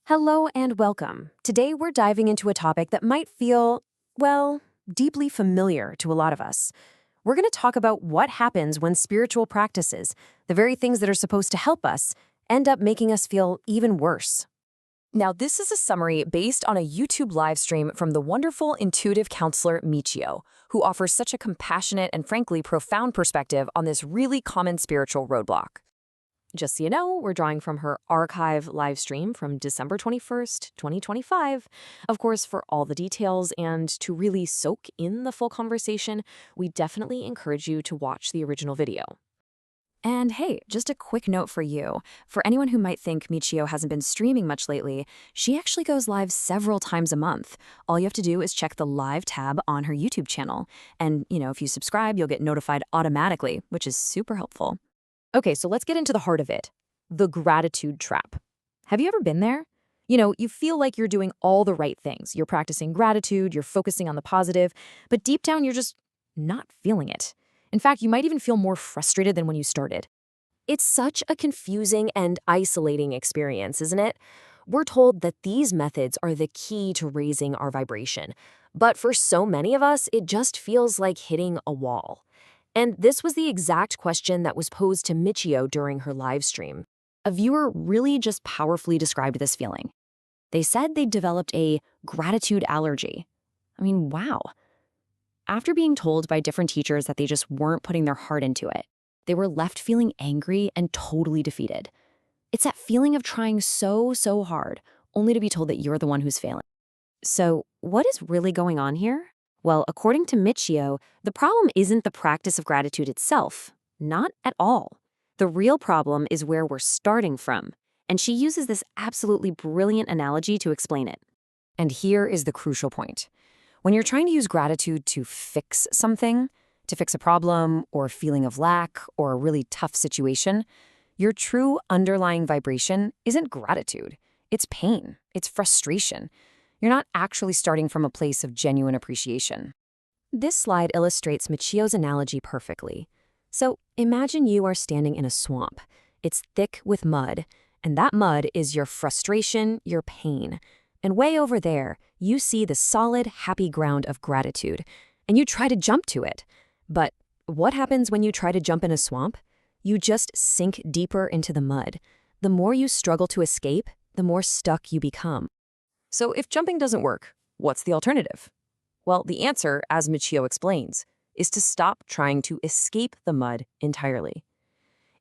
Hello and welcome. Today we're diving into a topic that might feel, well, deeply familiar to a lot of us. We're going to talk about what happens when spiritual practices, the very things that are supposed to help us, end up making us feel even worse. Now, this is a summary based on a YouTube live stream from the wonderful intuitive counselor Michio, who offers such a compassionate and frankly profound perspective on this really common spiritual roadblock. Just so you know, we're drawing from her archive live stream from December 21st, 2025. Of course, for all the details and to really soak in the full conversation, we definitely encourage you to watch the original video. And hey, just a quick note for you. For anyone who might think Michio hasn't been streaming much lately, she actually goes live several times a month. All you have to do is check the live tab on her YouTube channel. And, if you subscribe, you'll get notified automatically, which is super helpful. Okay, so let's get into the heart of it. The gratitude trap. Have you ever been there? You feel like you're doing all the right things. You're practicing gratitude, you're focusing on the positive, but deep down you're just not feeling it. In fact, you might even feel more frustrated than when you started. It's such a confusing and isolating experience, isn't it? We're told that these methods are the key to raising our vibration, but for so many of us, it just feels like hitting a wall. And this was the exact question that was posed to Michio during her live stream. A viewer really just powerfully described this feeling. They said they'd developed a gratitude allergy. I mean, wow. After being told by different teachers that they just weren't putting their heart into it, they were left feeling angry and totally defeated. It's that feeling of trying so hard, only to be told that you're the one who's failing. So, what is really going on here? Well, according to Michio, the problem isn't the practice of gratitude itself. Not at all. The real problem is where we're starting from, and she uses this absolutely brilliant analogy to explain it. And here is the crucial point. When you're trying to use gratitude to fix something, to fix a problem or a feeling of lack or a really tough situation, your true underlying vibration isn't gratitude. It's pain. It's frustration. You're not actually starting from a place of genuine appreciation. This slide illustrates Michio's analogy perfectly. So imagine you are standing in a swamp. It's thick with mud, and that mud is your frustration, your pain. And way over there, you see the solid, happy ground of gratitude, and you try to jump to it. But what happens when you try to jump in a swamp? You just sink deeper into the mud. The more you struggle to escape, the more stuck you become. So if jumping doesn't work, what's the alternative? Well, the answer, as Michio explains, is to stop trying to escape the mud entirely.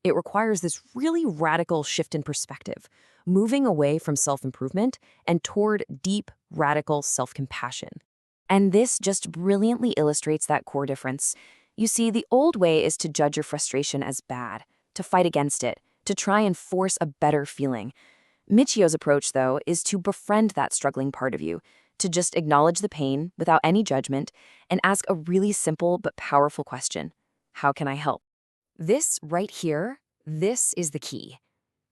It requires this really radical shift in perspective, moving away from self-improvement and toward deep, radical self-compassion. And this just brilliantly illustrates that core difference. You see, the old way is to judge your frustration as bad, to fight against it, to try and force a better feeling. Michio's approach, though, is to befriend that struggling part of you, to just acknowledge the pain without any judgment and ask a really simple but powerful question. How can I help? This right here, this is the key.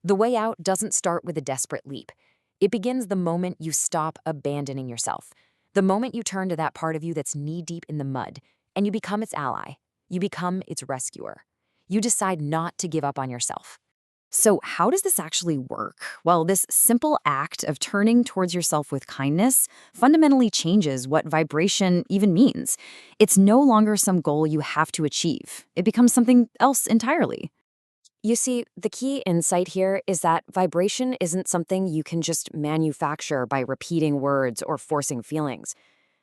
The way out doesn't start with a desperate leap. It begins the moment you stop abandoning yourself, the moment you turn to that part of you that's knee-deep in the mud, and you become its ally. You become its rescuer. You decide not to give up on yourself. So how does this actually work? Well, this simple act of turning towards yourself with kindness fundamentally changes what vibration even means. It's no longer some goal you have to achieve. It becomes something else entirely. You see, the key insight here is that vibration isn't something you can just manufacture by repeating words or forcing feelings.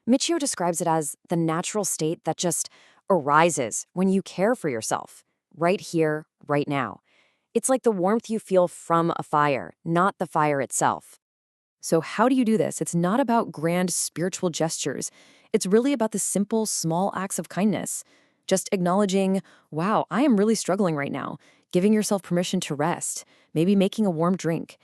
Michio describes it as the natural state that just arises when you care for yourself, right here, right now. It's like the warmth you feel from a fire, not the fire itself. So how do you do this? It's not about grand spiritual gestures. It's really about the simple, small acts of kindness. Just acknowledging, wow, I am really struggling right now. Giving yourself permission to rest. Maybe making a warm drink.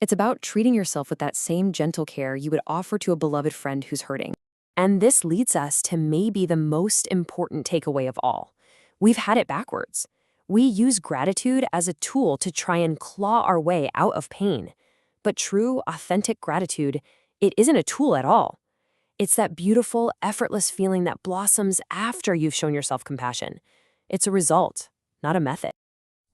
It's about treating yourself with that same gentle care you would offer to a beloved friend who's hurting. And this leads us to maybe the most important takeaway of all. We've had it backwards. We use gratitude as a tool to try and claw our way out of pain. But true, authentic gratitude, it isn't a tool at all. It's that beautiful, effortless feeling that blossoms after you've shown yourself compassion. It's a result, not a method.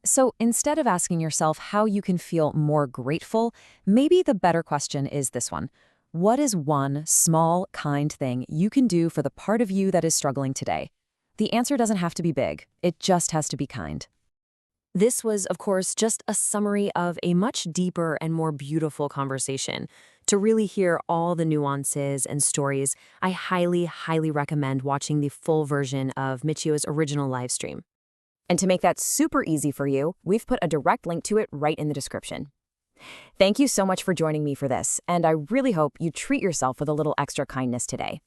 So instead of asking yourself how you can feel more grateful, maybe the better question is this one. What is one small, kind thing you can do for the part of you that is struggling today? The answer doesn't have to be big. It just has to be kind. This was, of course, just a summary of a much deeper and more beautiful conversation. To really hear all the nuances and stories, I highly, highly recommend watching the full version of Michio's original live stream. And to make that super easy for you, we've put a direct link to it right in the description. Thank you so much for joining me for this, and I really hope you treat yourself with a little extra kindness today.